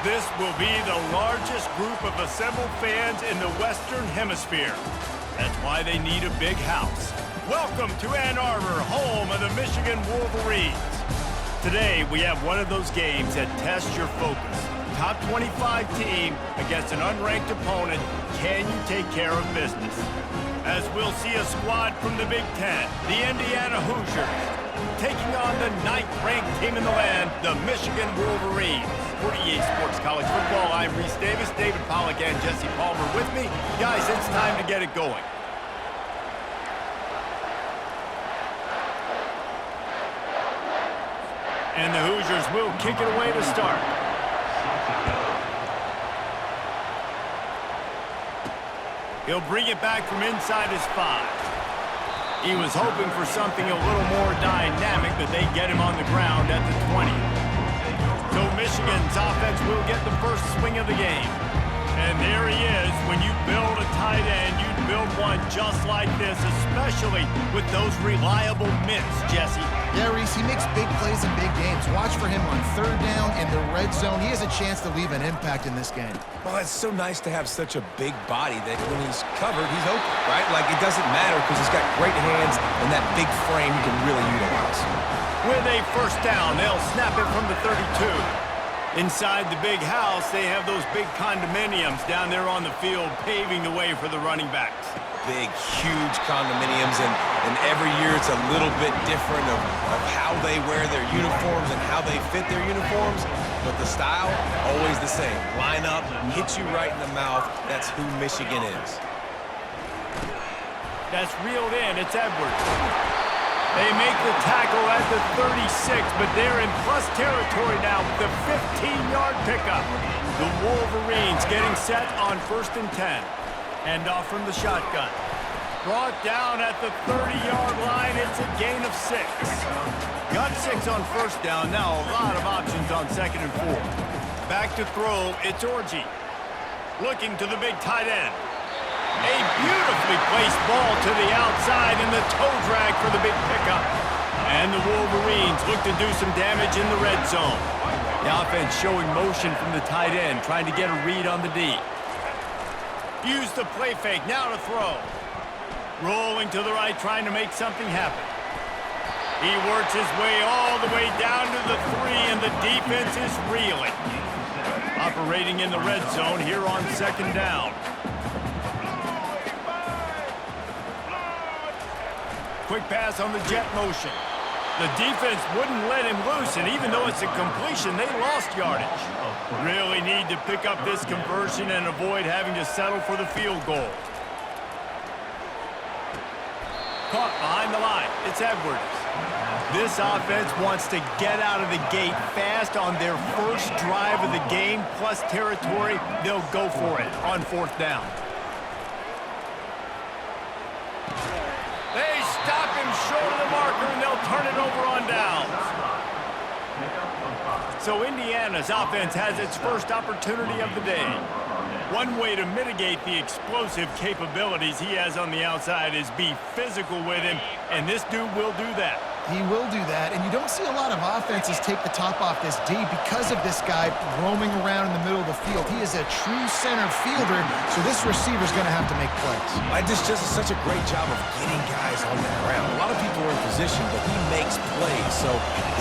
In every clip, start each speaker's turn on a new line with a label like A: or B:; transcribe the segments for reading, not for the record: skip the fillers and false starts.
A: This will be the largest group of assembled fans in the Western Hemisphere. That's why they need a big house. Welcome to Ann Arbor, home of the Michigan Wolverines. Today, we have one of those games that tests your focus. Top 25 team against an unranked opponent. Can you take care of business? As we'll see a squad from the Big Ten, the Indiana Hoosiers, taking on the 9th-ranked team in the land, the Michigan Wolverines. For EA Sports College Football, I'm Reese Davis, David Pollack, and Jesse Palmer with me. Guys, it's time to get it going. And the Hoosiers will kick it away to start. He'll bring it back from inside his 5. He was hoping for something a little more dynamic, but they get him on the ground at the 20. So Michigan's offense will get the first swing of the game. And there he is. When you build a tight end, you build one just like this, especially with those reliable mitts, Jesse.
B: Yeah, Reese, he makes big plays in big games. Watch for him on 3rd down in the red zone. He has a chance to leave an impact in this game.
C: Well, it's so nice to have such a big body that when he's covered, he's open, right? Like, it doesn't matter because he's got great hands and that big frame he can really utilize.
A: With a first down, they'll snap it from the 32. Inside the big house, they have those big condominiums down there on the field paving the way for the running backs.
C: Big, huge condominiums, and every year it's a little bit different of how they wear their uniforms and how they fit their uniforms, but the style, always the same. Line up, hit you right in the mouth. That's who Michigan is.
A: That's reeled in. It's Edwards. They make the tackle at the 36, but they're in plus territory now with the 15-yard pickup. The Wolverines getting set on 1st and 10. Hand off from the shotgun. Brought down at the 30-yard line. It's a gain of 6. Got 6 on first down. Now a lot of options on 2nd and 4. Back to throw. It's Orji. Looking to the big tight end. A beautifully placed ball to the outside and the toe drag for the big pickup. And the Wolverines look to do some damage in the red zone. The offense showing motion from the tight end, trying to get a read on the D. Use the play fake, now to throw. Rolling to the right, trying to make something happen. He works his way all the way down to the 3, and the defense is reeling. Operating in the red zone here on 2nd down. Quick pass on the jet motion. The defense wouldn't let him loose, and even though it's a completion, they lost yardage. Really need to pick up this conversion and avoid having to settle for the field goal. Caught behind the line. It's Edwards. This offense wants to get out of the gate fast on their first drive of the game, plus territory. They'll go for it on 4th down. They stop him short of the marker, and they'll turn it over on downs. So Indiana's offense has its first opportunity of the day. One way to mitigate the explosive capabilities he has on the outside is be physical with him, and this dude will do that.
B: He will do that, and you don't see a lot of offenses take the top off this D because of this guy roaming around in the middle of the field. He is a true center fielder, so this receiver's going to have to make plays.
C: This just is such a great job of getting guys on the ground. A lot of people are in position, but he makes plays, so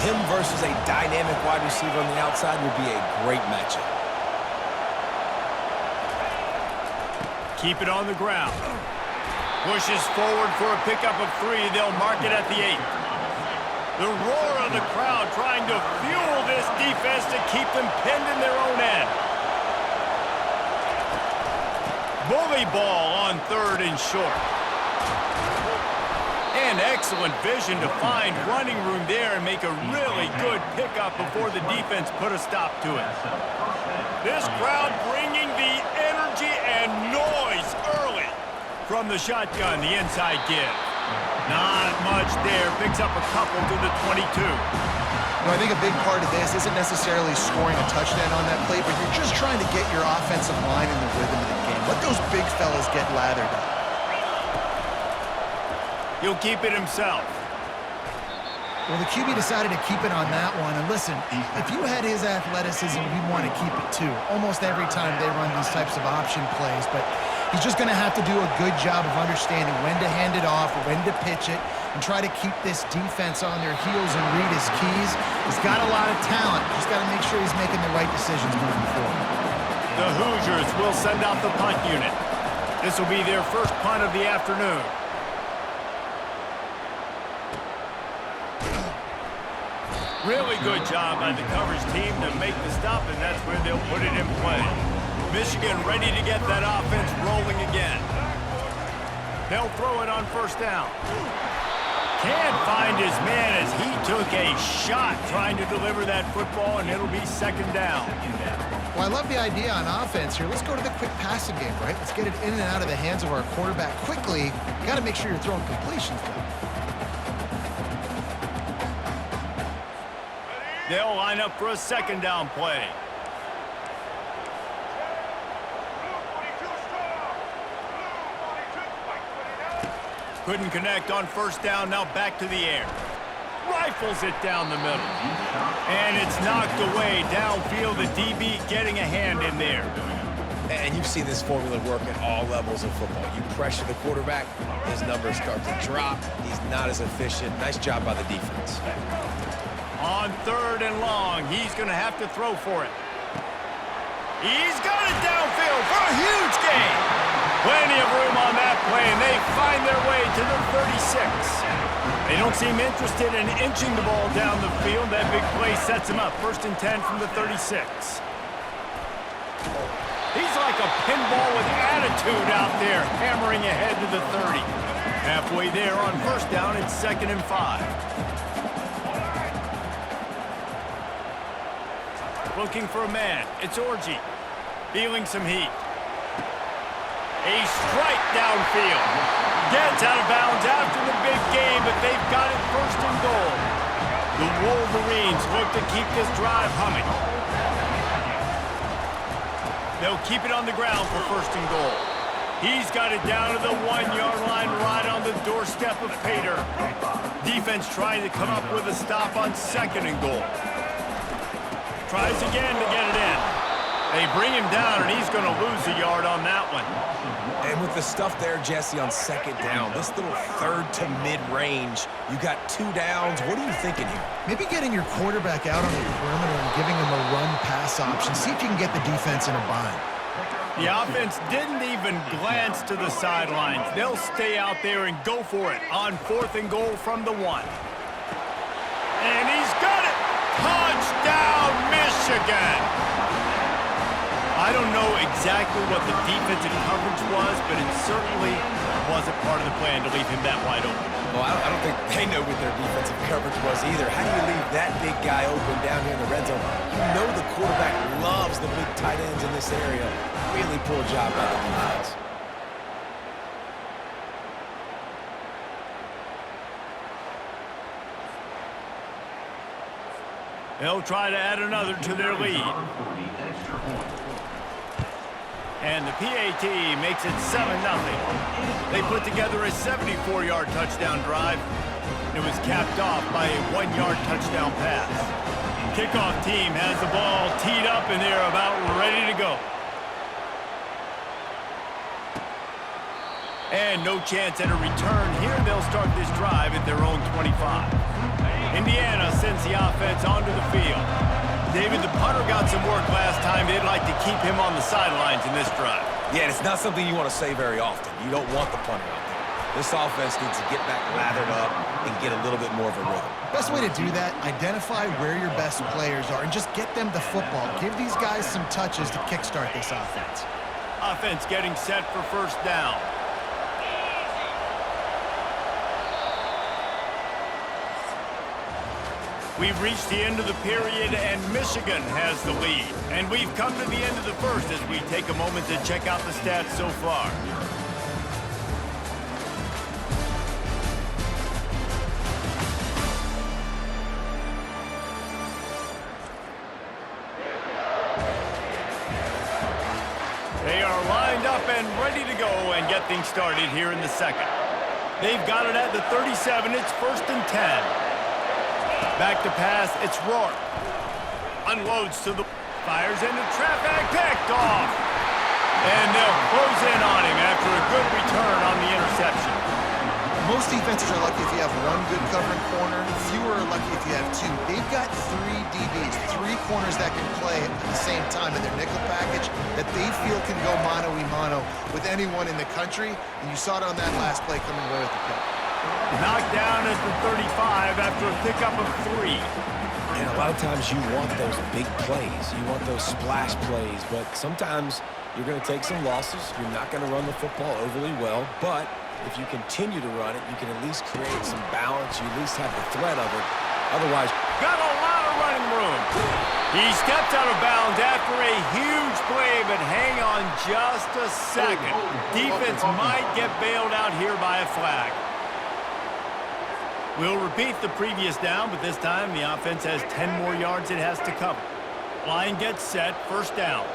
C: him versus a dynamic wide receiver on the outside would be a great matchup.
A: Keep it on the ground. Pushes forward for a pickup of 3. They'll mark it at the 8. The roar of the crowd trying to fuel this defense to keep them pinned in their own end. Bully ball on 3rd and short. And excellent vision to find running room there and make a really good pickup before the defense put a stop to it. This crowd bringing the energy and noise early. From the shotgun, the inside give. Not much there. Picks up a couple to the 22.
B: I think a big part of this isn't necessarily scoring a touchdown on that play, but you're just trying to get your offensive line in the rhythm of the game. Let those big fellas get lathered up.
A: He'll keep it himself.
B: Well, the QB decided to keep it on that one. And listen, if you had his athleticism, you'd want to keep it too. Almost every time they run these types of option plays. But he's just going to have to do a good job of understanding when to hand it off, when to pitch it, and try to keep this defense on their heels and read his keys. He's got a lot of talent. Just got to make sure he's making the right decisions moving forward.
A: The Hoosiers will send out the punt unit. This will be their first punt of the afternoon. Really good job by the coverage team to make the stop, and that's where they'll put it in play. Michigan ready to get that offense rolling again. They'll throw it on first down. Can't find his man as he took a shot trying to deliver that football, and it'll be second down.
B: Well, I love the idea on offense here. Let's go to the quick passing game, right? Let's get it in and out of the hands of our quarterback quickly. You got to make sure you're throwing completions, though.
A: They'll line up for a second down play. Couldn't connect on first down, now back to the air. Rifles it down the middle. And it's knocked away downfield, the DB getting a hand in there.
C: And you've seen this formula work at all levels of football. You pressure the quarterback, his numbers start to drop. He's not as efficient. Nice job by the defense.
A: On third and long, he's going to have to throw for it. He's got it downfield for a huge gain. Plenty of room on that play, and they find their way to the 36. They don't seem interested in inching the ball down the field. That big play sets him up. First and 10 from the 36. He's like a pinball with attitude out there, hammering ahead to the 30. Halfway there on first down, it's 2nd and 5. Looking for a man. It's Orji. Feeling some heat. A strike downfield. Gets out of bounds after the big game, but they've got it first and goal. The Wolverines look to keep this drive humming. They'll keep it on the ground for first and goal. He's got it down to the 1-yard line right on the doorstep of Pater. Defense trying to come up with a stop on 2nd and goal. Tries again to get it in. They bring him down, and he's going to lose a yard on that one.
C: And with the stuff there, Jesse, on 2nd down, this little third to mid-range, you got 2 downs. What are you thinking here?
B: Maybe getting your quarterback out on the perimeter and giving him a run-pass option. See if you can get the defense in a bind.
A: The offense didn't even glance to the sidelines. They'll stay out there and go for it on 4th and goal from the 1. And he's got it! Touchdown, Michigan! I don't know exactly what the defensive coverage was, but it certainly wasn't part of the plan to leave him that wide open.
C: Well, I don't think they know what their defensive coverage was either. How do you leave that big guy open down here in the red zone? You know the quarterback loves the big tight ends in this area. Really poor job by the defense.
A: They'll try to add another to their lead. And the PAT makes it 7-0. They put together a 74-yard touchdown drive. It was capped off by a 1-yard touchdown pass. Kickoff team has the ball teed up, and they're about ready to go. And no chance at a return here. They'll start this drive at their own 25. Indiana sends the offense onto the field. David, the punter got some work last time. They'd like to keep him on the sidelines in this drive.
C: Yeah, it's not something you want to say very often. You don't want the punter out there. This offense needs to get back lathered up and get a little bit more of a rhythm.
B: Best way to do that, identify where your best players are and just get them the football. Give these guys some touches to kickstart this offense.
A: Offense getting set for first down. We've reached the end of the period, and Michigan has the lead. And we've come to the end of the first as we take a moment to check out the stats so far. They are lined up and ready to go and get things started here in the second. They've got it at the 37. It's 1st and 10. Back to pass, it's Rourke. Unloads to the... Fires into traffic, picked off. And they'll close in on him after a good return on the interception.
B: Most defenses are lucky if you have one good covering corner. Fewer are lucky if you have two. They've got 3 DBs, 3 corners that can play at the same time in their nickel package that they feel can go mano-a-mano with anyone in the country. And you saw it on that last play coming away with the pick.
A: Knocked down at the 35 after a pickup of 3.
C: And a lot of times you want those big plays. You want those splash plays. But sometimes you're going to take some losses. You're not going to run the football overly well. But if you continue to run it, you can at least create some balance. You at least have the threat of it. Otherwise,
A: got a lot of running room. He stepped out of bounds after a huge play, but hang on just a second. Defense might get bailed out here by a flag. We'll repeat the previous down, but this time the offense has 10 more yards it has to cover. Line gets set, first down.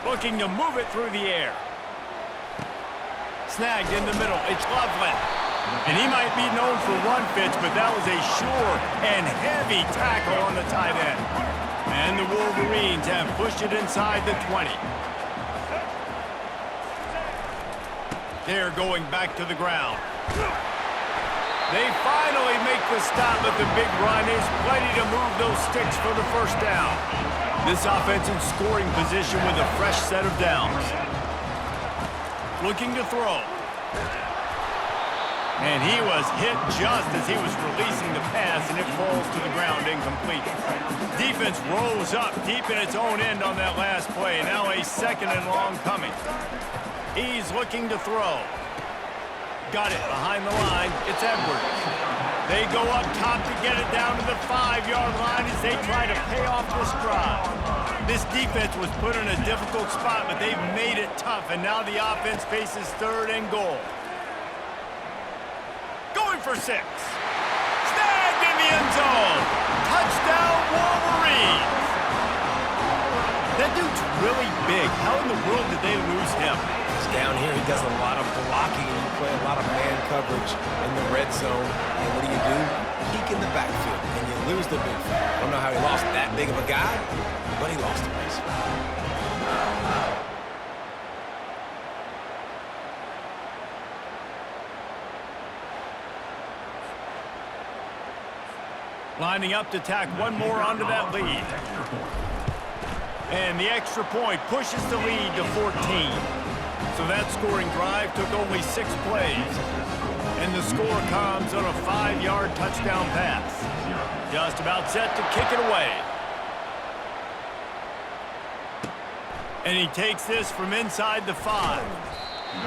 A: Looking to move it through the air. Snagged in the middle, it's Loveland. And he might be known for one pitch, but that was a sure and heavy tackle on the tight end. And the Wolverines have pushed it inside the 20. They're going back to the ground. They finally make the stop, but the big run is plenty to move those sticks for the first down. This offense in scoring position with a fresh set of downs. Looking to throw. And he was hit just as he was releasing the pass, and it falls to the ground incomplete. Defense rolls up deep in its own end on that last play. Now a second and long coming. He's looking to throw. Got it behind the line. It's Edwards. They go up top to get it down to the 5-yard line as they try to pay off this drive. This defense was put in a difficult spot, but they've made it tough, and now the offense faces 3rd and goal. Going for 6. Snagged in the end zone. Touchdown, Wolverines. That dude's really big. How in the world did they lose him?
C: down here, he does a lot of blocking, and you play a lot of man coverage in the red zone. And what do? Peek in the backfield, and you lose the big fella. I don't know how he lost that big of a guy, but he lost the race.
A: Lining up to tack one more onto that lead. And the extra point pushes the lead to 14. So that scoring drive took only 6 plays. And the score comes on a 5-yard touchdown pass. Just about set to kick it away. And he takes this from inside the 5.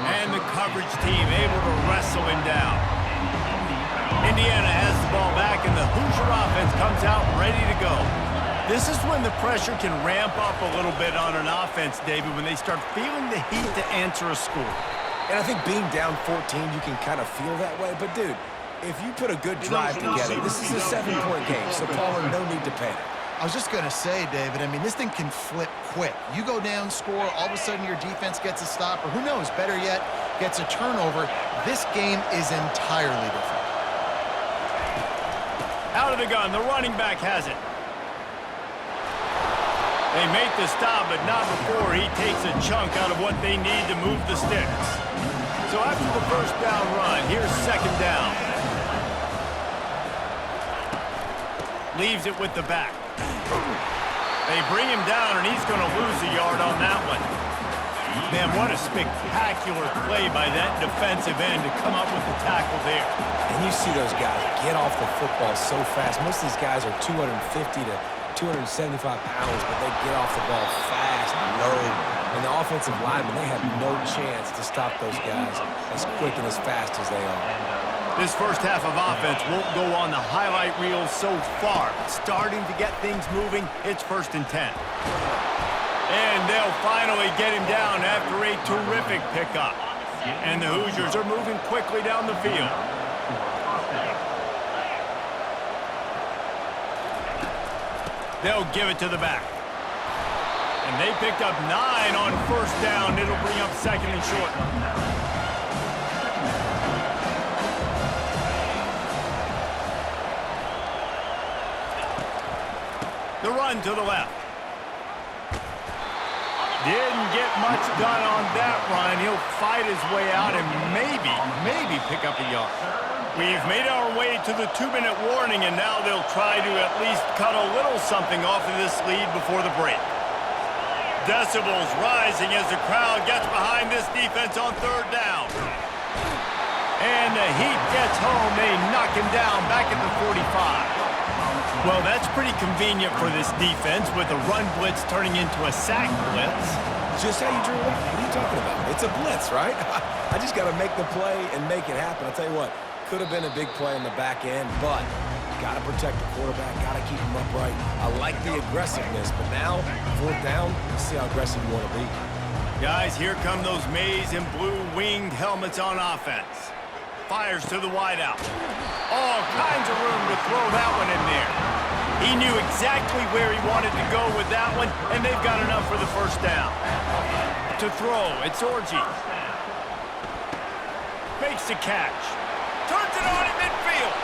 A: And the coverage team able to wrestle him down. Indiana has the ball back, and the Hoosier offense comes out ready to go. This is when the pressure can ramp up a little bit on an offense, David, when they start feeling the heat to answer a score.
C: And I think being down 14, you can kind of feel that way. But, dude, if you put a good drive together, this is a 7-point game, so Paul, no need to panic.
B: I was just going to say, David, I mean, this thing can flip quick. You go down, score, all of a sudden your defense gets a stop, or who knows, better yet, gets a turnover. This game is entirely different.
A: Out of the gun, the running back has it. They make the stop, but not before he takes a chunk out of what they need to move the sticks. So after the first down run, here's second down. Leaves it with the back. They bring him down, and he's going to lose a yard on that one. Man, what a spectacular play by that defensive end to come up with the tackle there.
C: And you see those guys get off the football so fast. Most of these guys are 250 to 275 pounds, but they get off the ball fast and low. And the offensive linemen, they have no chance to stop those guys as quick and as fast as they are.
A: This first half of offense won't go on the highlight reel so far. Starting to get things moving, it's 1st and 10. And they'll finally get him down after a terrific pickup. And the Hoosiers are moving quickly down the field. They'll give it to the back. And they picked up 9 on first down. It'll bring up 2nd and short. The run to the left. Didn't get much done on that run. He'll fight his way out and maybe pick up a yard. We've made our way to the 2-minute warning, and now they'll try to at least cut a little something off of this lead before the break. Decibels rising as the crowd gets behind this defense on 3rd down. And the Heat gets home. They knock him down back at the 45. Well, that's pretty convenient for this defense with a run blitz turning into a sack blitz.
C: Just how you drew it up. What are you talking about? It's a blitz, right? I just got to make the play and make it happen. I'll tell you what, could have been a big play on the back end, but got to protect the quarterback, got to keep him upright. I like the aggressiveness, but now, 4th down, let's see how aggressive you want to be.
A: Guys, here come those maize and blue winged helmets on offense. Fires to the wideout. All kinds of room to throw that one in there. He knew exactly where he wanted to go with that one, and they've got enough for the 1st down. To throw, it's Orji. Makes the catch. Turns it on in midfield.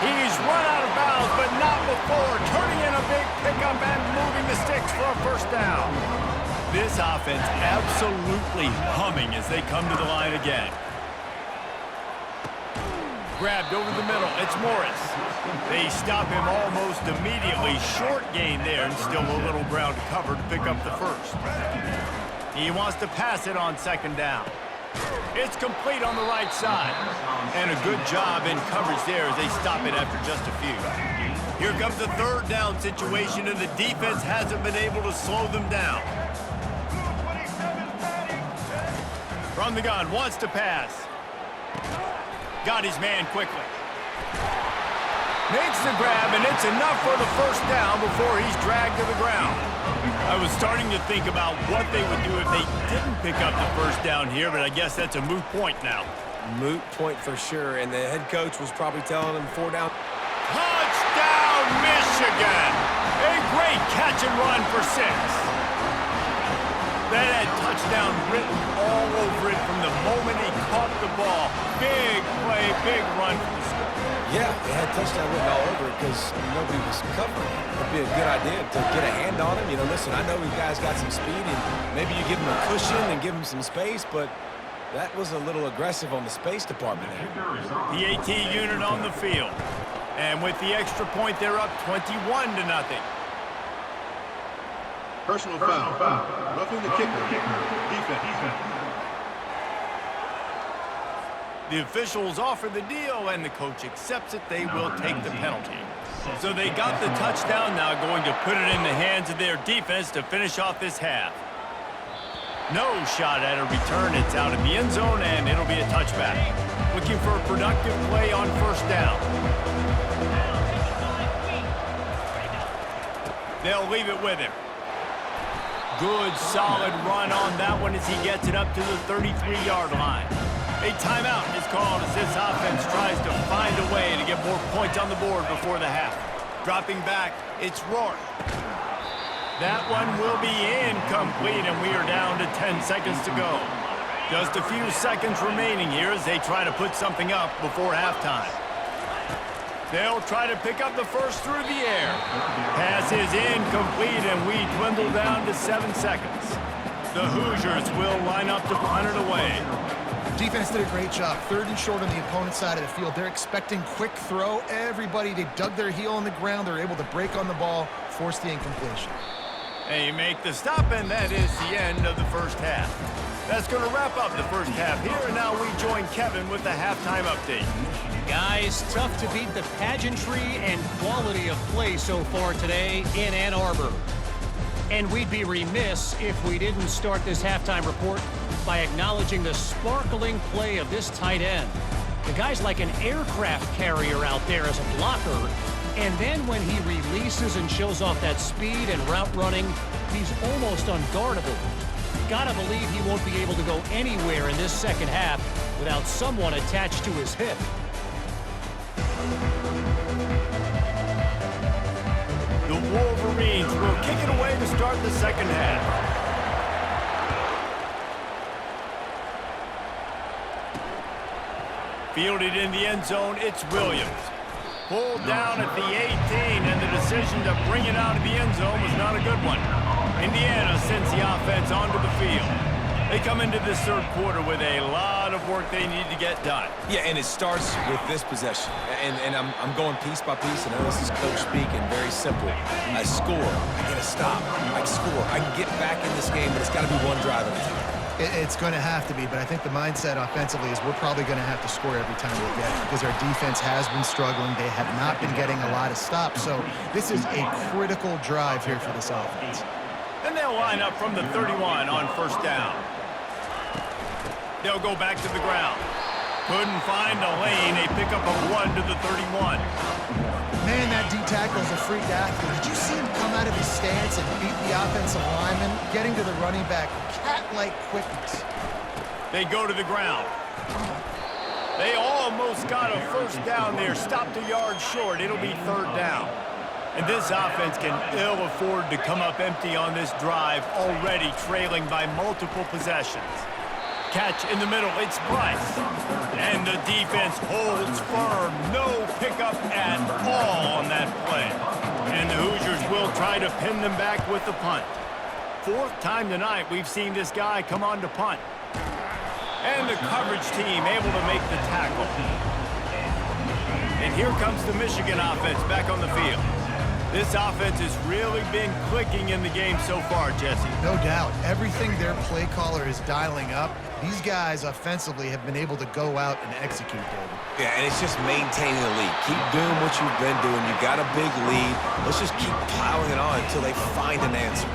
A: He's run out of bounds, but not before. Turning in a big pickup and moving the sticks for a 1st down. This offense absolutely humming as they come to the line again. Grabbed over the middle. It's Morris. They stop him almost immediately. Short gain there and still a little ground to cover to pick up the 1st. He wants to pass it on 2nd down. It's complete on the right side. And a good job in coverage there as they stop it after just a few. Here comes the 3rd down situation, and the defense hasn't been able to slow them down. From the gun, wants to pass. Got his man quickly. Makes the grab, and it's enough for the 1st down before he's dragged to the ground. I was starting to think about what they would do if they didn't pick up the 1st down here, but I guess that's a moot point now.
C: Moot point for sure, and the head coach was probably telling him 4 down.
A: Touchdown, Michigan! A great catch and run for 6. That had touchdown written all over it from the moment he caught the ball. Big play, big run for the score.
C: Yeah, it had touchdown written all over it because nobody was covering it. It'd be a good idea to get a hand on him. You know, listen, I know you guys got some speed, and maybe you give him a cushion and give him some space, but that was a little aggressive on the space department there.
A: PAT unit on the field. And with the extra point, they're up 21-0.
D: Personal foul. Roughing the kicker. Defense.
A: The officials offer the deal, and the coach accepts it. They will take the penalty. So they got the touchdown, now going to put it in the hands of their defense to finish off this half. No shot at a return. It's out in the end zone, and it'll be a touchback. Looking for a productive play on 1st down. They'll leave it with him. Good, solid run on that one as he gets it up to the 33-yard line. A timeout is called as this offense tries to find a way to get more points on the board before the half. Dropping back, it's Rourke. That one will be incomplete, and we are down to 10 seconds to go. Just a few seconds remaining here as they try to put something up before halftime. They'll try to pick up the 1st through the air. Pass is incomplete, and we dwindle down to 7 seconds. The Hoosiers will line up to punt it away.
B: Defense did a great job. 3rd and short on the opponent's side of the field. They're expecting quick throw. Everybody, they dug their heel on the ground. They're able to break on the ball, force the incompletion.
A: They make the stop, and that is the end of the 1st half. That's going to wrap up the 1st half here, and now we join Kevin with the halftime update.
E: Guys, tough to beat the pageantry and quality of play so far today in Ann Arbor. And we'd be remiss if we didn't start this halftime report by acknowledging the sparkling play of this tight end. The guy's like an aircraft carrier out there as a blocker, and then when he releases and shows off that speed and route running, he's almost unguardable. Gotta believe he won't be able to go anywhere in this 2nd half without someone attached to his hip.
A: The Wolverines will kick it away to start the 2nd half. Fielded in the end zone, it's Williams. Pulled down at the 18, and the decision to bring it out of the end zone was not a good one. Indiana sends the offense onto the field. They come into this third quarter with a lot of work they need to get done.
C: Yeah, and it starts with this possession. And I'm going piece by piece, and I know this is coach speak and very simple. I score, I get a stop. I score, I can get back in this game, but it's got to be one drive at a time.
B: It's going to have to be, but I think the mindset offensively is we're probably going to have to score every time we get it because our defense has been struggling. They have not been getting a lot of stops, so this is a critical drive here for this offense.
A: And they'll line up from the 31 on first down. They'll go back to the ground. Couldn't find a lane. A pickup of 1 to the 31.
B: Man, that D-tackle is a freak athlete. Did you see him come out of his stance and beat the offensive lineman, getting to the running back? Cat-like quickness.
A: They go to the ground. They almost got a first down there. Stopped a yard short. It'll be third down. And this offense can ill afford to come up empty on this drive, already trailing by multiple possessions. Catch in the middle, it's Bryce. And the defense holds firm. No pickup at all on that play. And the Hoosiers will try to pin them back with the punt. Fourth time tonight we've seen this guy come on to punt. And the coverage team able to make the tackle. And here comes the Michigan offense back on the field. This offense has really been clicking in the game so far, Jesse.
B: No doubt. Everything their play caller is dialing up, these guys offensively have been able to go out and execute, David.
C: Yeah, and it's just maintaining the lead. Keep doing what you've been doing. You got a big lead. Let's just keep plowing it on until they find an answer.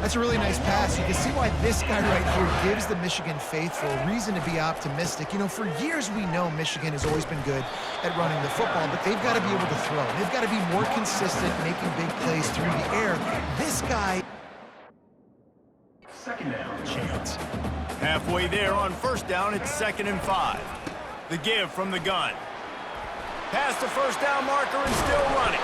B: That's a really nice pass. You can see why this guy right here gives the Michigan faithful reason to be optimistic. You know, for years we know Michigan has always been good at running the football, but they've got to be able to throw. They've got to be more consistent making big plays through the air. This guy... Second down. Chance.
A: Halfway there on first down, it's 2nd and 5. The give from the gun. Past the first down marker and still running.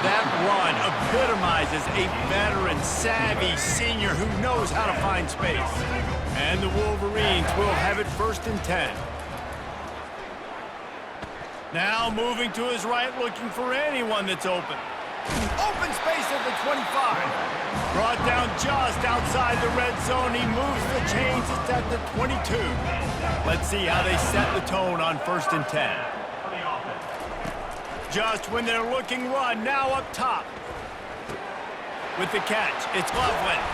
A: That run epitomizes a veteran, savvy senior who knows how to find space. And the Wolverines will have it 1st and 10. Now moving to his right, looking for anyone that's open. Open space at the 25. Brought down just outside the red zone. He moves the chains. It's at the 22. Let's see how they set the tone on 1st and 10. Just when they're looking run, now up top. With the catch, it's Loveland.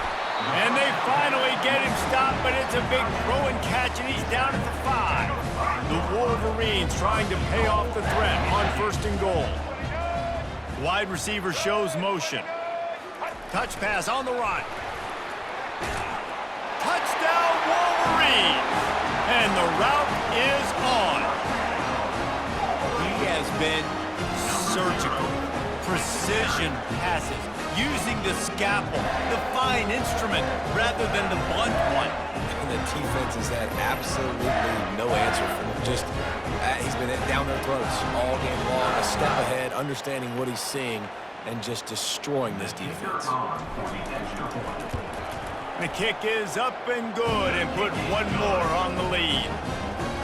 A: And they finally get him stopped, but it's a big throw and catch, and he's down at the 5. The Wolverines trying to pay off the threat on 1st and goal. Wide receiver shows motion. Touch pass on the run. Touchdown, Wolverines! And the route is on. He has been surgical, precision passes, using the scalpel, the fine instrument, rather than the blunt one.
C: And the defense has had absolutely no answer for him. Just, he's been down their throats all game long, a step ahead, understanding what he's seeing, and just destroying this defense.
A: The kick is up and good and put one more on the lead.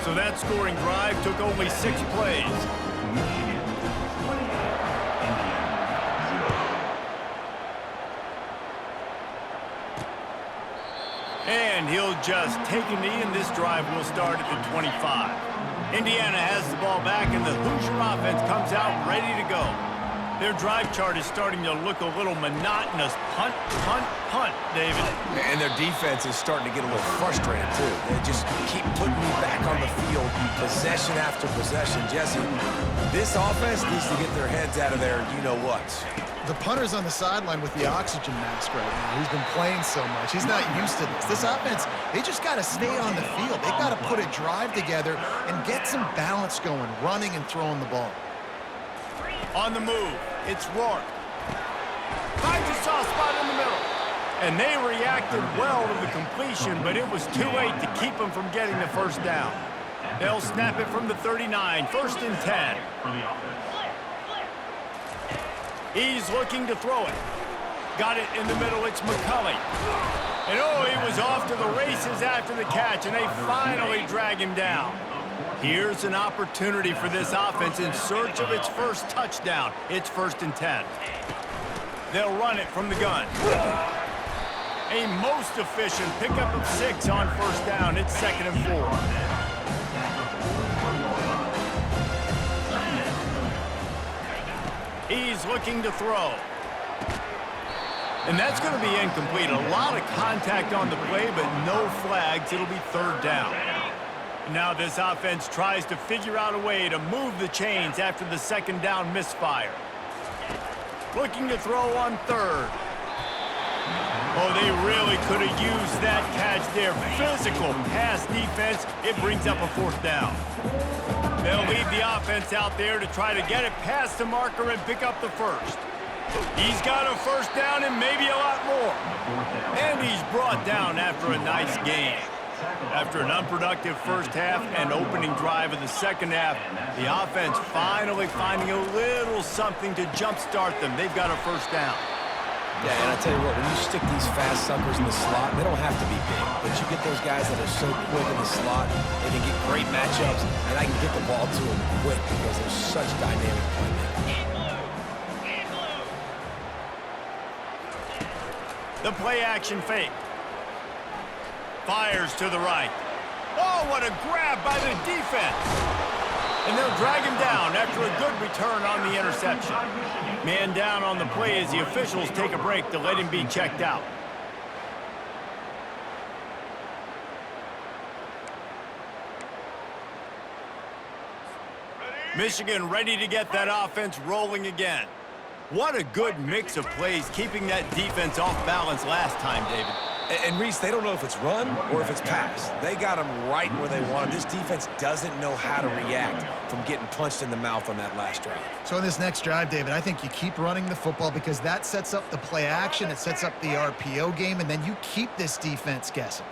A: So that scoring drive took only 6 plays. And he'll just take a knee, and this drive will start at the 25. Indiana has the ball back, and the Hoosier offense comes out ready to go. Their drive chart is starting to look a little monotonous. Punt, punt, punt, David.
C: And their defense is starting to get a little frustrated, too. They just keep putting me back on the field, possession after possession. Jesse, this offense needs to get their heads out of there, you-know-what.
B: The punter's on the sideline with the oxygen mask right now. He's been playing so much. He's not used to this. This offense, they just got to stay on the field. They've got to put a drive together and get some balance going, running and throwing the ball.
A: On the move, it's Rourke. Finds a soft spot in the middle. And they reacted well to the completion, but it was too late to keep them from getting the first down. They'll snap it from the 39, 1st and 10. He's looking to throw it. Got it in the middle, it's McCulley. And oh, he was off to the races after the catch, and they finally drag him down. Here's an opportunity for this offense in search of its first touchdown. It's 1st and 10. They'll run it from the gun. A most efficient pickup of 6 on 1st down. It's 2nd and 4. He's looking to throw. And that's going to be incomplete. A lot of contact on the play, but no flags. It'll be 3rd down. Now this offense tries to figure out a way to move the chains after the 2nd down misfire. Looking to throw on 3rd. Oh, they really could have used that catch there. Physical pass defense. It brings up a 4th down. They'll leave the offense out there to try to get it past the marker and pick up the 1st. He's got a 1st down and maybe a lot more. And he's brought down after a nice gain. After an unproductive first half and opening drive of the 2nd half, the offense finally finding a little something to jumpstart them. They've got a 1st down.
C: Yeah, and I tell you what, when you stick these fast suckers in the slot, they don't have to be big. But you get those guys that are so quick in the slot, they can get great matchups, and I can get the ball to them quick because they're such dynamic playmakers.
A: The play action fake. Fires to the right. Oh, what a grab by the defense. And they'll drag him down after a good return on the interception. Man down on the play as the officials take a break to let him be checked out. Michigan ready to get that offense rolling again. What a good mix of plays, keeping that defense off balance last time, David.
C: And Reese, they don't know if it's run or if it's pass. They got them right where they want them. This defense doesn't know how to react from getting punched in the mouth on that last drive.
B: So in this next drive, David, I think you keep running the football because that sets up the play action, it sets up the RPO game, and then you keep this defense guessing.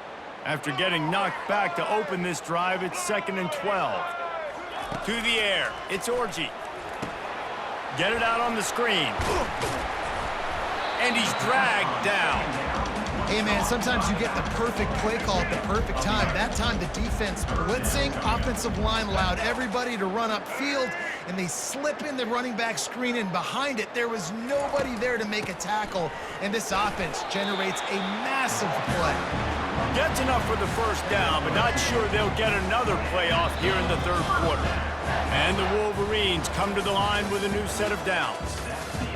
A: After getting knocked back to open this drive, it's 2nd and 12. To the air, it's Orji. Get it out on the screen. And he's dragged down.
B: Hey, man, sometimes you get the perfect play call at the perfect time. That time, the defense blitzing, offensive line allowed everybody to run upfield, and they slip in the running back screen, and behind it, there was nobody there to make a tackle, and this offense generates a massive play.
A: Gets enough for the 1st down, but not sure they'll get another playoff here in the 3rd quarter. And the Wolverines come to the line with a new set of downs.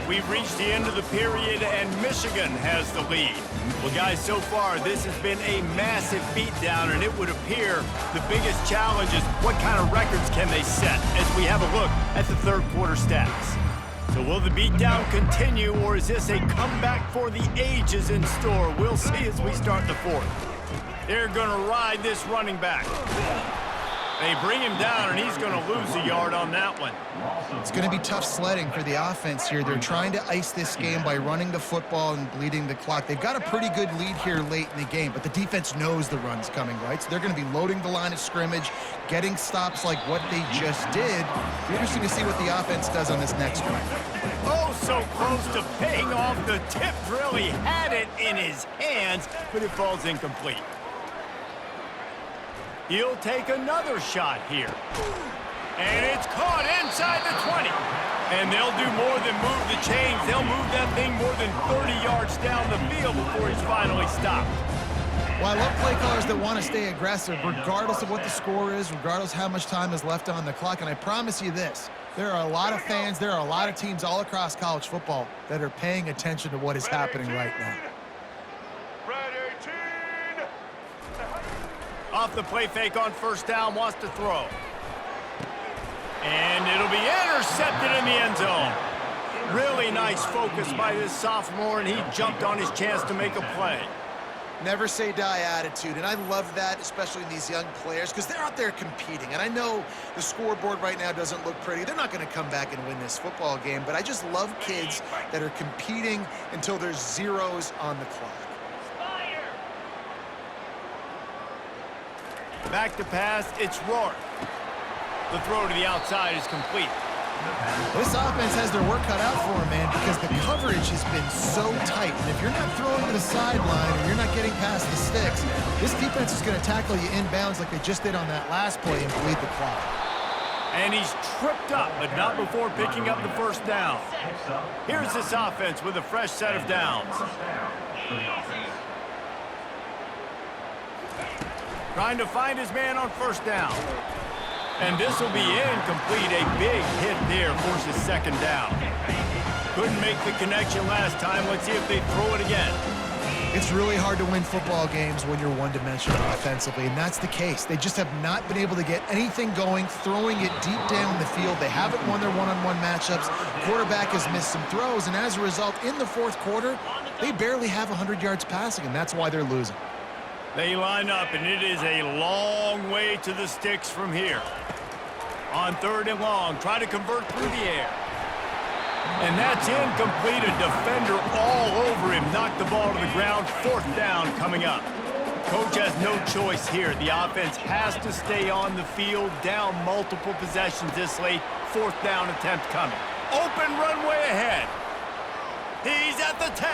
A: We've reached the end of the period, and Michigan has the lead. Well, guys, so far, this has been a massive beatdown, and it would appear the biggest challenge is what kind of records can they set as we have a look at the 3rd quarter stats. So will the beatdown continue, or is this a comeback for the ages in store? We'll see as we start the 4th. They're going to ride this running back. They bring him down, and he's going to lose a yard on that one.
B: It's going to be tough sledding for the offense here. They're trying to ice this game by running the football and bleeding the clock. They've got a pretty good lead here late in the game, but the defense knows the run's coming, right? So they're going to be loading the line of scrimmage, getting stops like what they just did. It'll be interesting to see what the offense does on this next one.
A: Oh, so close to paying off. The tip really had it in his hands, but it falls incomplete. He'll take another shot here. And it's caught inside the 20. And they'll do more than move the chains. They'll move that thing more than 30 yards down the field before he's finally stopped.
B: Well, I love play callers that want to stay aggressive, regardless of what the score is, regardless how much time is left on the clock. And I promise you this, there are a lot of fans, there are a lot of teams all across college football that are paying attention to what is happening right now.
A: Off the play fake on 1st down, wants to throw. And it'll be intercepted in the end zone. Really nice focus by this sophomore, and he jumped on his chance to make a play.
B: Never say die attitude, and I love that, especially in these young players, because they're out there competing. And I know the scoreboard right now doesn't look pretty. They're not going to come back and win this football game, but I just love kids that are competing until there's zeros on the clock.
A: Back to pass, it's Rourke. The throw to the outside is complete.
B: This offense has their work cut out for them, man, because the coverage has been so tight. And if you're not throwing to the sideline or you're not getting past the sticks, this defense is going to tackle you inbounds like they just did on that last play and bleed the clock.
A: And he's tripped up, but not before picking up the first down. Here's this offense with a fresh set of downs. Trying to find his man on first down. And this will be incomplete. A big hit there forces second down. Couldn't make the connection last time. Let's see if they throw it again.
B: It's really hard to win football games when you're one-dimensional offensively, and that's the case. They just have not been able to get anything going, throwing it deep down the field. They haven't won their one-on-one matchups. Quarterback has missed some throws, and as a result, in the fourth quarter, they barely have 100 yards passing, and that's why they're losing.
A: They line up, and it is a long way to the sticks from here. On third and long, try to convert through the air. And that's incomplete. A defender all over him. Knocked the ball to the ground. Fourth down coming up. Coach has no choice here. The offense has to stay on the field. Down multiple possessions this late. Fourth down attempt coming. Open runway ahead. He's at the 10.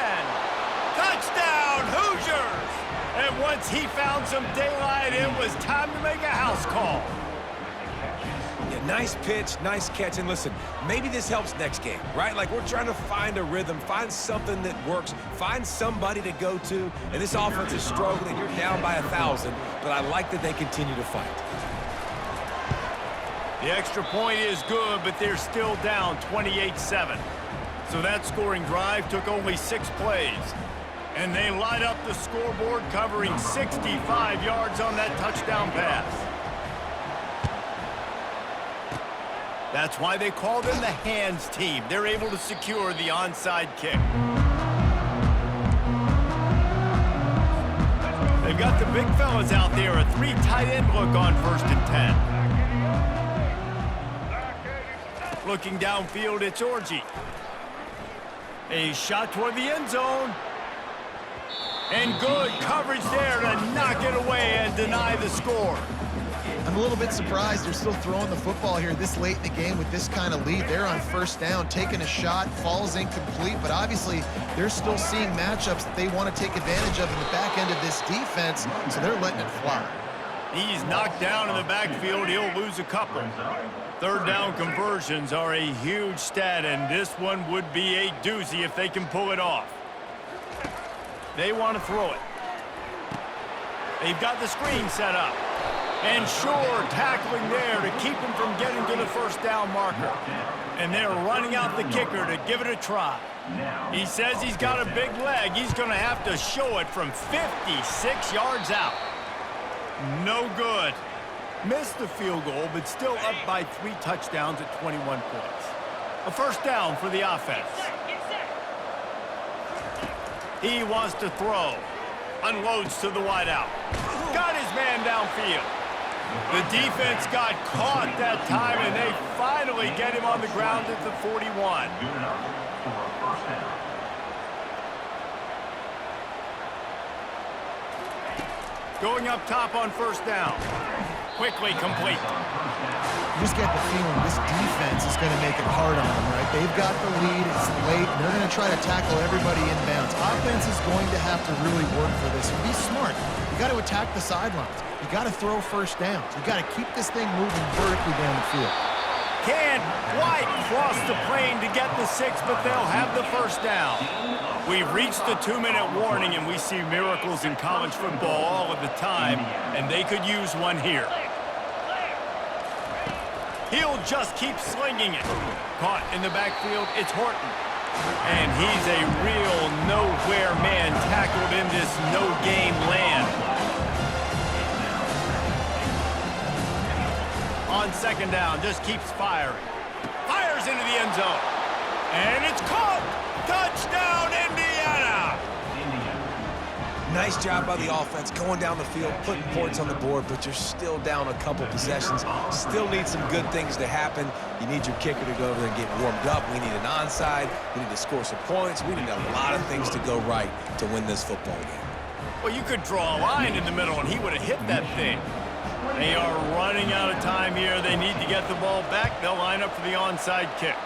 A: Touchdown, Hoosiers! And once he found some daylight, it was time to make a house call.
C: Yeah, nice pitch, nice catch. And listen, maybe this helps next game, right? Like, we're trying to find a rhythm, find something that works, find somebody to go to. And this offense is struggling. You're down by 1,000, but I like that they continue to fight.
A: The extra point is good, but they're still down 28-7. So that scoring drive took only 6 plays. And they light up the scoreboard, covering 65 yards on that touchdown pass. That's why they call them the hands team. They're able to secure the onside kick. They've got the big fellas out there. A 3 tight end look on first and 10. Looking downfield, it's Orji. A shot toward the end zone. And good coverage there to knock it away and deny the score.
B: I'm a little bit surprised they're still throwing the football here this late in the game with this kind of lead. They're on first down, taking a shot, falls incomplete, but obviously they're still seeing matchups that they want to take advantage of in the back end of this defense, so they're letting it fly.
A: He's knocked down in the backfield. He'll lose a couple. Third down conversions are a huge stat, and this one would be a doozy if they can pull it off. They want to throw it. They've got the screen set up. And sure, tackling there to keep him from getting to the first down marker. And they're running out the kicker to give it a try. He says he's got a big leg. He's going to have to show it from 56 yards out. No good. Missed the field goal, but still up by 3 touchdowns at 21 points. A first down for the offense. He wants to throw. Unloads to the wideout. Got his man downfield. The defense got caught that time, and they finally get him on the ground at the 41. Going up top on first down. Quickly complete.
B: You just get the feeling this defense is going to make it hard on them, right? They've got the lead, it's late, and they're going to try to tackle everybody inbounds. Offense is going to have to really work for this. Be smart. You got to attack the sidelines. You got to throw first downs. You got to keep this thing moving vertically down the field.
A: Can't quite cross the plane to get the 6, but they'll have the first down. We've reached the 2-minute warning, and we see miracles in college football all of the time, and they could use one here. He'll just keep slinging it. Caught in the backfield, it's Horton. And he's a real nowhere man tackled in this no-game land. On second down, just keeps firing. Fires into the end zone. And it's caught! Touchdown, Indiana!
C: Nice job by the offense going down the field, putting points on the board, but you're still down a couple possessions. Still need some good things to happen. You need your kicker to go over there and get warmed up. We need an onside. We need to score some points. We need a lot of things to go right to win this football game.
A: Well, you could draw a line in the middle, and he would have hit that thing. They are running out of time here. They need to get the ball back. They'll line up for the onside kick.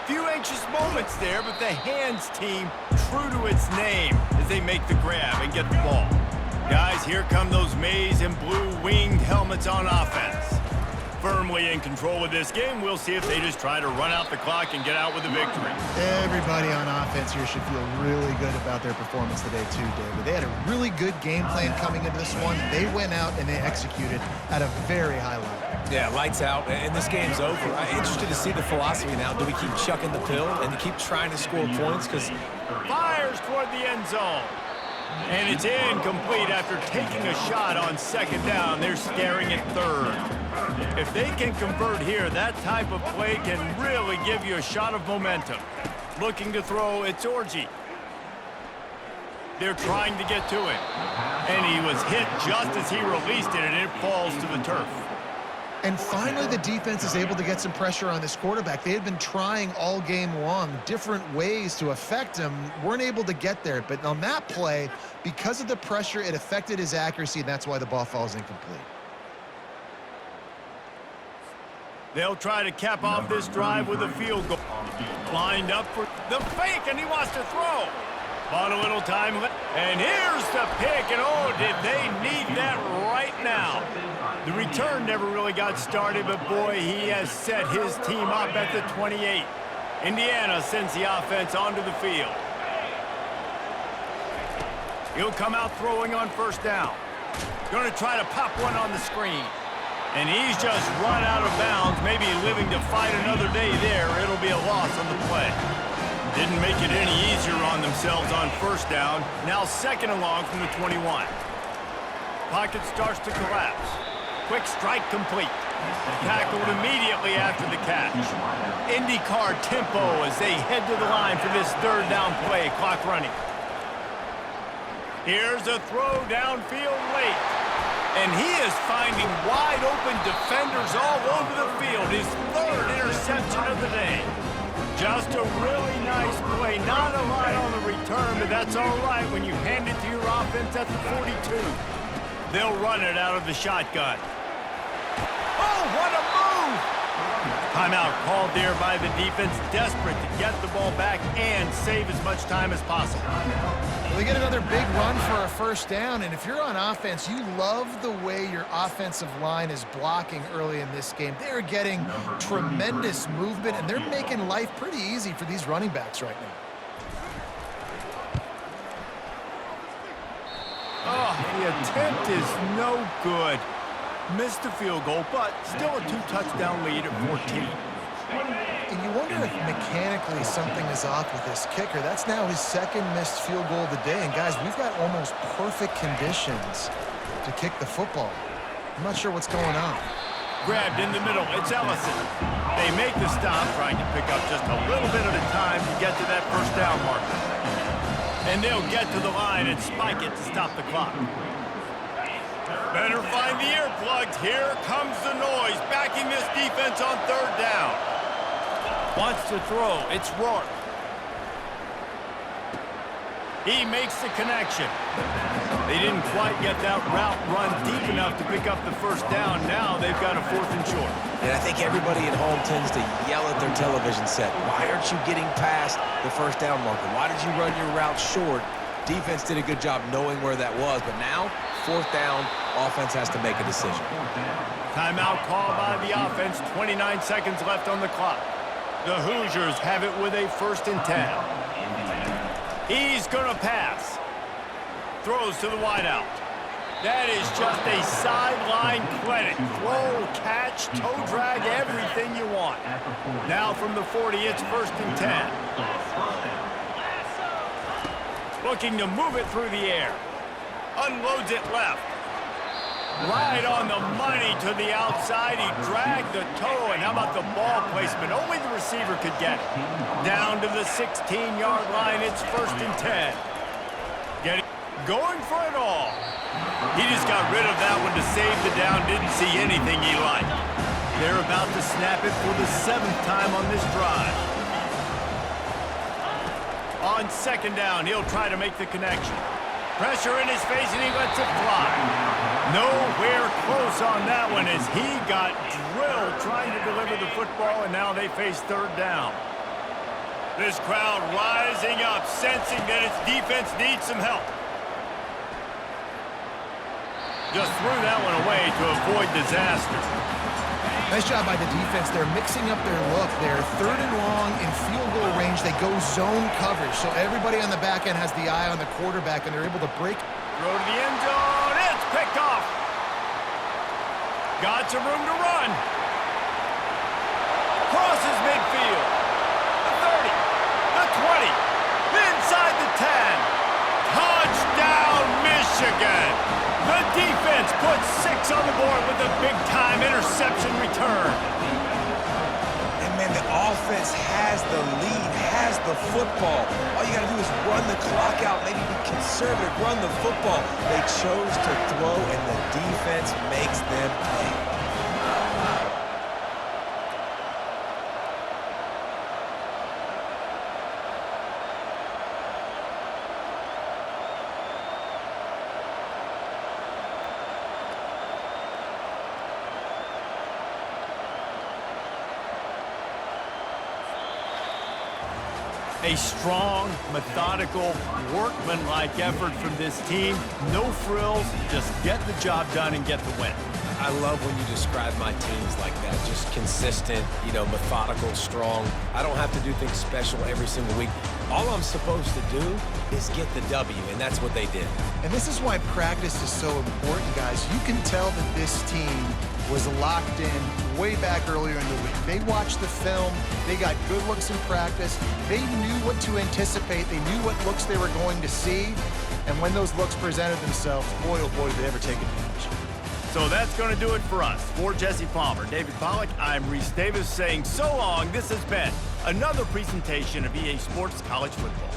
A: Few anxious moments there, but the hands team, true to its name, is as they make the grab and get the ball. Guys, here come those maize and blue winged helmets on offense. Firmly in control of this game. We'll see if they just try to run out the clock and get out with a victory.
B: Everybody on offense here should feel really good about their performance today too, David. They had a really good game plan coming into this one. They went out and they executed at a very high level.
C: Yeah, lights out, and this game's over. I'm interested to see the philosophy now. Do we keep chucking the pill and keep trying to score points? Because
A: fires toward the end zone. And it's incomplete after taking a shot on second down. They're staring at third. If they can convert here, that type of play can really give you a shot of momentum. Looking to throw, it's Orgy. They're trying to get to him. And he was hit just as he released it, and it falls to the turf.
B: And finally, the defense is able to get some pressure on this quarterback. They had been trying all game long different ways to affect him, weren't able to get there. But on that play, because of the pressure, it affected his accuracy, and that's why the ball falls incomplete.
A: They'll try to cap off this drive with a field goal. Lined up for the fake, and he wants to throw. Bought a little time, and here's the pick, and oh, did they need that right now. The return never really got started, but boy, he has set his team up at the 28. Indiana sends the offense onto the field. He'll come out throwing on first down. Going to try to pop one on the screen. And he's just run out of bounds, maybe living to fight another day there. It'll be a loss on the play. Didn't make it any easier on themselves on first down. Now second and long from the 21. Pocket starts to collapse. Quick strike complete. Tackled immediately after the catch. IndyCar tempo as they head to the line for this third down play. Clock running. Here's a throw downfield late. And he is finding wide-open defenders all over the field. His third interception of the day. Just a really nice play. Not a lot on the return, but that's all right when you hand it to your offense at the 42. They'll run it out of the shotgun. Oh, what a move! Timeout called there by the defense, desperate to get the ball back and save as much time as possible.
B: They get another big run for a first down, and if you're on offense, you love the way your offensive line is blocking early in this game. They're getting tremendous movement, and they're making life pretty easy for these running backs right now.
A: Oh, the attempt is no good. Missed the field goal, but still a two-touchdown lead at 14.
B: And you wonder if mechanically something is off with this kicker. That's now his second missed field goal of the day. And guys, we've got almost perfect conditions to kick the football. I'm not sure what's going on.
A: Grabbed in the middle, it's Ellison. They make the stop, trying to pick up just a little bit at a time to get to that first down marker. And they'll get to the line and spike it to stop the clock. Better find the earplugs. Here comes the noise, backing this defense on third down. Wants to throw. It's Rourke. He makes the connection. They didn't quite get that route run deep enough to pick up the first down. Now they've got a fourth and short.
C: And I think everybody at home tends to yell at their television set. Why aren't you getting past the first down marker? Why did you run your route short? Defense did a good job knowing where that was, but now, fourth down, offense has to make a decision.
A: Timeout call by the offense. 29 seconds left on the clock. The Hoosiers have it with a 1st and 10. He's going to pass. Throws to the wideout. That is just a sideline clinic. Throw, catch, toe drag, everything you want. Now from the 40, it's 1st and 10. Looking to move it through the air. Unloads it left. Right on the money to the outside. He dragged the toe, and how about the ball placement? Only the receiver could get it. Down to the 16-yard line. It's 1st and 10. Going for it all. He just got rid of that one to save the down. Didn't see anything he liked. They're about to snap it for the 7th time on this drive. On 2nd down, he'll try to make the connection. Pressure in his face, and he lets it fly. Nowhere close on that one as he got drilled trying to deliver the football, and now they face 3rd down. This crowd rising up, sensing that its defense needs some help. Just threw that one away to avoid disaster.
B: Nice job by the defense. They're mixing up their look. They're 3rd and long in field goal range. They go zone coverage. So everybody on the back end has the eye on the quarterback, and they're able to break.
A: Throw to the end zone. It's picked off. Got some room to run. Crosses midfield. The 30. The 20. Inside the 10. Touchdown, Michigan. The defense puts 6 on the board with a big-time interception return.
C: And, man, the offense has the lead, has the football. All you got to do is run the clock out, maybe be conservative, run the football. They chose to throw, and the defense makes them pay.
A: A strong, methodical, workmanlike effort from this team. No frills, just get the job done and get the win.
C: I love when you describe my teams like that. Just consistent, methodical, strong. I don't have to do things special every single week. All I'm supposed to do is get the W, and that's what they did.
B: And this is why practice is so important, guys. You can tell that this team was locked in way back earlier in the week. They watched the film. They got good looks in practice. They knew what to anticipate. They knew what looks they were going to see. And when those looks presented themselves, boy, oh boy, did they ever take advantage.
A: So that's going to do it for us. For Jesse Palmer, David Pollack, I'm Reese Davis saying so long. This has been another presentation of EA Sports College Football.